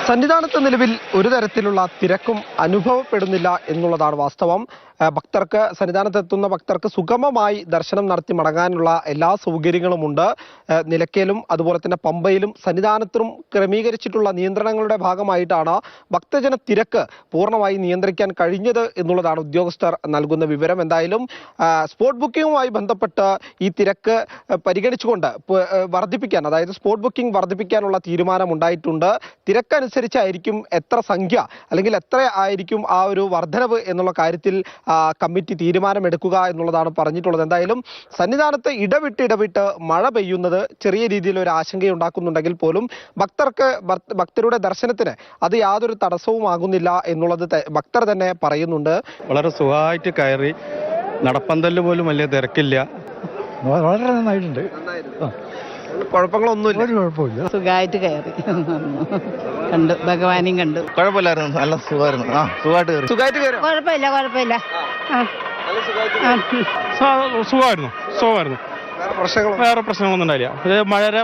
സന്നിധാനത്ത് നിലവിൽ ഒരു തരത്തിലുള്ള തിരക്കും അനുഭവപ്പെടുന്നില്ല എന്നുള്ളതാണ് വാസ്തവം. ഭക്തർക്ക് സന്നിധാനത്തെത്തുന്ന ഭക്തർക്ക് സുഗമമായി ദർശനം നടത്തി മടങ്ങാനുള്ള എല്ലാ സൗകര്യങ്ങളുമുണ്ട്. നിലയ്ക്കലും അതുപോലെ തന്നെ പമ്പയിലും സന്നിധാനത്തും ക്രമീകരിച്ചിട്ടുള്ള നിയന്ത്രണങ്ങളുടെ ഭാഗമായിട്ടാണ് ഭക്തജന തിരക്ക് പൂർണ്ണമായി നിയന്ത്രിക്കാൻ കഴിഞ്ഞത് എന്നുള്ളതാണ് ഉദ്യോഗസ്ഥർ നൽകുന്ന വിവരം. എന്തായാലും സ്പോട്ട് ബുക്കിംഗുമായി ബന്ധപ്പെട്ട് ഈ തിരക്ക് പരിഗണിച്ചുകൊണ്ട് വർദ്ധിപ്പിക്കാൻ, അതായത് സ്പോട്ട് ബുക്കിംഗ് വർദ്ധിപ്പിക്കാനുള്ള തീരുമാനമുണ്ടായിട്ടുണ്ട്. തിരക്കനുസരിച്ചായിരിക്കും എത്ര സംഖ്യ അല്ലെങ്കിൽ എത്ര ആയിരിക്കും ആ ഒരു വർധനവ് എന്നുള്ള കാര്യത്തിൽ കമ്മിറ്റി തീരുമാനമെടുക്കുക എന്നുള്ളതാണ് പറഞ്ഞിട്ടുള്ളത്. എന്തായാലും സന്നിധാനത്ത് ഇടവിട്ട് മഴ പെയ്യുന്നത് ചെറിയ രീതിയിൽ ഒരു ആശങ്കയുണ്ടാക്കുന്നുണ്ടെങ്കിൽ പോലും ഭക്തരുടെ ദർശനത്തിന് അത് യാതൊരു തടസ്സവുമാകുന്നില്ല എന്നുള്ളത് ഭക്തർ തന്നെ പറയുന്നുണ്ട്. വളരെ സുഖമായിട്ട് കയറി, നടപ്പന്തലിൽ പോലും വലിയ തിരക്കില്ല, വളരെ നന്നായിട്ടുണ്ട്. കുഴപ്പങ്ങളൊന്നുമില്ല, കുഴപ്പമില്ല, സുഖമായിട്ട് കയറി കണ്ടു, ഭഗവാനെയും കണ്ടു. കുഴപ്പമില്ലായിരുന്നു, നല്ല സുഖമായിരുന്നു. സുഖമായിട്ട് കയറി, കുഴപ്പമില്ല. സുഖമായിരുന്നു. വേറെ പ്രശ്നങ്ങളൊന്നും ഉണ്ടായില്ല.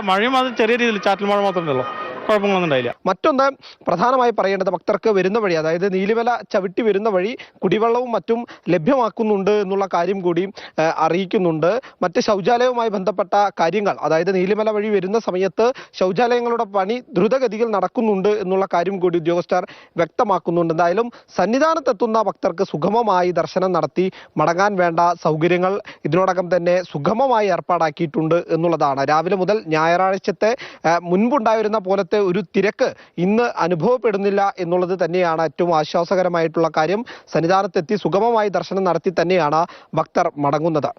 മഴയും അത് ചെറിയ രീതിയിൽ ചാറ്റൽ മഴ മാത്രമേ ഉള്ളൂ, കുഴപ്പങ്ങളൊന്നും ഉണ്ടായില്ല. മറ്റൊന്ന് പ്രധാനമായി പറയേണ്ടത്, ഭക്തർക്ക് വരുന്ന വഴി, അതായത് നീലിമല ചവിട്ടി വരുന്ന വഴി കുടിവെള്ളവും മറ്റും ലഭ്യമാക്കുന്നുണ്ട് എന്നുള്ള കാര്യം കൂടി അറിയിക്കുന്നുണ്ട്. മറ്റ് ശൗചാലയവുമായി ബന്ധപ്പെട്ട കാര്യങ്ങൾ, അതായത് നീലിമല വഴി വരുന്ന സമയത്ത് ശൗചാലയങ്ങളുടെ പണി ദ്രുതഗതിയിൽ നടക്കുന്നുണ്ട് എന്നുള്ള കാര്യം കൂടി ഉദ്യോഗസ്ഥർ വ്യക്തമാക്കുന്നുണ്ട്. എന്തായാലും സന്നിധാനത്തെത്തുന്ന ഭക്തർക്ക് സുഗമമായി ദർശനം നടത്തി മടങ്ങാൻ വേണ്ട സൗകര്യങ്ങൾ ഇതിനോടകം തന്നെ സുഗമമായി ഏർപ്പാടാക്കിയിട്ടുണ്ട് എന്നുള്ളതാണ്. രാവിലെ മുതൽ ഞായറാഴ്ചത്തെ മുൻപുണ്ടായിരുന്ന പോലത്തെ ഒരു തിരക്ക് ഇന്ന് അനുഭവപ്പെടുന്നില്ല എന്നുള്ളത് തന്നെയാണ് ഏറ്റവും ആശ്വാസകരമായിട്ടുള്ള കാര്യം. സന്നിധാനത്തെത്തി സുഗമമായി ദർശനം നടത്തി തന്നെയാണ് ഭക്തർ മടങ്ങുന്നത്.